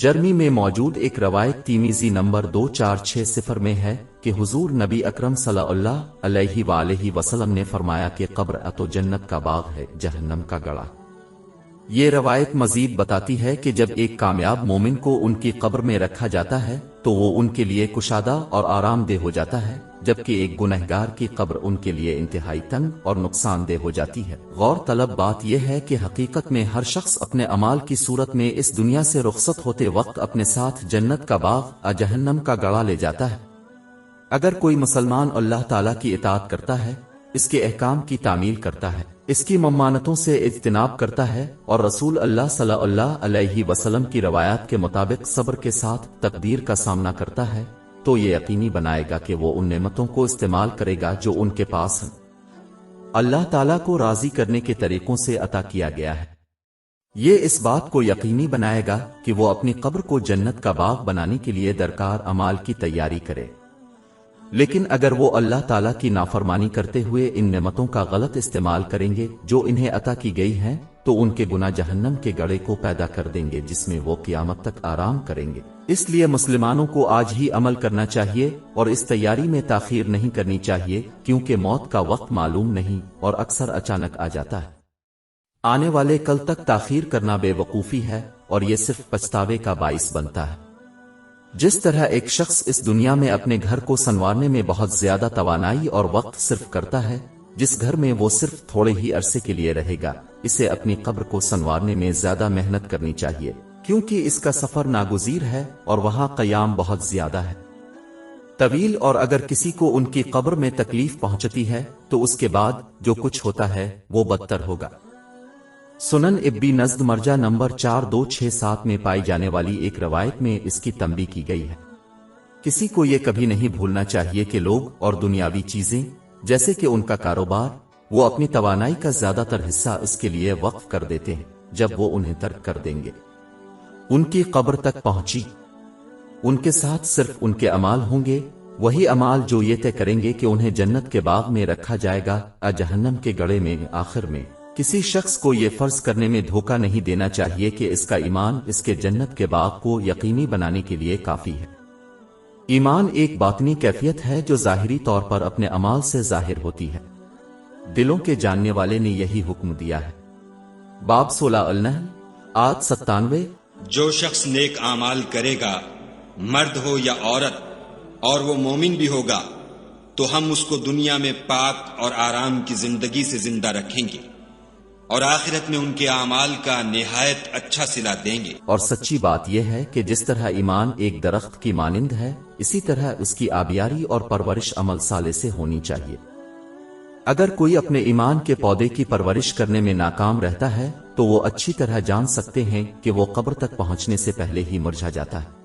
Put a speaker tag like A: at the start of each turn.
A: जर्मी में मौजूद एक रवायत तिर्मिज़ी नंबर 2460 में है कि हुजूर नबी अकरम सल्लल्लाहु अलैहि वसल्लम ने फरमाया कि कब्र तो जन्नत का बाग है, जहन्नम का गड़ा। ये रवायत मजीद बताती है कि जब एक कामयाब मोमिन को उनकी कब्र में रखा जाता है तो वो उनके लिए कुशादा और आरामदेह हो जाता है, जबकि एक गुनहगार की कब्र उनके लिए इंतहाई तंग और नुकसानदेह हो जाती है। गौर तलब बात यह है कि हकीकत में हर शख्स अपने अमाल की सूरत में इस दुनिया से रुखसत होते वक्त अपने साथ जन्नत का बाग जहन्नम का गड़ा ले जाता है। अगर कोई मुसलमान अल्लाह ताला की इताअत करता है, इसके अहकाम की तामील करता है, इसकी ममानतों से इज्तिनाब करता है और रसूल अल्लाह सल्लल्लाहु अलैहि वसल्लम की रवायत के मुताबिक सब्र के साथ तकदीर का सामना करता है, तो ये यकीनी बनाएगा कि वो उन नेमतों को इस्तेमाल करेगा जो उनके पास हैं, अल्लाह ताला को राजी करने के तरीकों से अता किया गया है। ये इस बात को यकीनी बनाएगा कि वो अपनी कब्र को जन्नत का बाग बनाने के लिए दरकार अमाल की तैयारी करे। लेकिन अगर वो अल्लाह ताला की नाफरमानी करते हुए इन नेमतों का गलत इस्तेमाल करेंगे जो इन्हें अता की गई हैं, तो उनके गुनाह जहन्नम के गड़े को पैदा कर देंगे जिसमें वो क़यामत तक आराम करेंगे। इसलिए मुसलमानों को आज ही अमल करना चाहिए और इस तैयारी में ताखीर नहीं करनी चाहिए, क्योंकि मौत का वक्त मालूम नहीं और अक्सर अचानक आ जाता है। आने वाले कल तक ताखीर करना बेवकूफ़ी है और ये सिर्फ पछतावे का बाइस बनता है। जिस तरह एक शख्स इस दुनिया में अपने घर को संवारने में बहुत ज्यादा तवानाई और वक्त सिर्फ करता है, जिस घर में वो सिर्फ थोड़े ही अरसे के लिए रहेगा, इसे अपनी कब्र को संवारने में ज्यादा मेहनत करनी चाहिए, क्योंकि इसका सफर नागुजीर है और वहां क़याम बहुत ज्यादा है, तवील। और अगर किसी को उनकी कब्र में तकलीफ पहुंचती है तो उसके बाद जो कुछ होता है वो बदतर होगा। सुनन इब्बी नज़्द मर्जा नंबर 4267 में पाई जाने वाली एक रवायत में इसकी तंबीह की गई है। किसी को ये कभी नहीं भूलना चाहिए कि लोग और दुनियावी चीजें जैसे कि उनका कारोबार, वो अपनी तवानाई का ज्यादातर हिस्सा इसके लिए वक्फ कर देते हैं। जब वो उन्हें तर्क कर देंगे, उनकी कब्र तक पहुंची, उनके साथ सिर्फ उनके अमाल होंगे, वही अमाल जो ये तय करेंगे कि उन्हें जन्नत के बाग में रखा जाएगा जहन्नम के गड़े में। आखिर में किसी शख्स को ये फर्ज करने में धोखा नहीं देना चाहिए कि इसका ईमान इसके जन्नत के बाग को यकीनी बनाने के लिए काफी है। ईमान एक बातनी कैफियत है जो जाहिरी तौर पर अपने अमाल से जाहिर होती है। दिलों के जानने वाले ने यही हुक्म दिया है। बाब 16 अल-नहल आयत 97।
B: जो शख्स नेक आमाल करेगा, मर्द हो या औरत, और वो मोमिन भी होगा, तो हम उसको दुनिया में पाक और आराम की जिंदगी से जिंदा रखेंगे और आखिरत में उनके आमाल का निहायत अच्छा सिला देंगे।
A: और सच्ची बात यह है कि जिस तरह ईमान एक दरख्त की मानिंद है, इसी तरह उसकी आबियारी और परवरिश अमल साले से होनी चाहिए। अगर कोई अपने ईमान के पौधे की परवरिश करने में नाकाम रहता है तो वो अच्छी तरह जान सकते हैं कि वो कब्र तक पहुंचने से पहले ही मुरझा जाता है।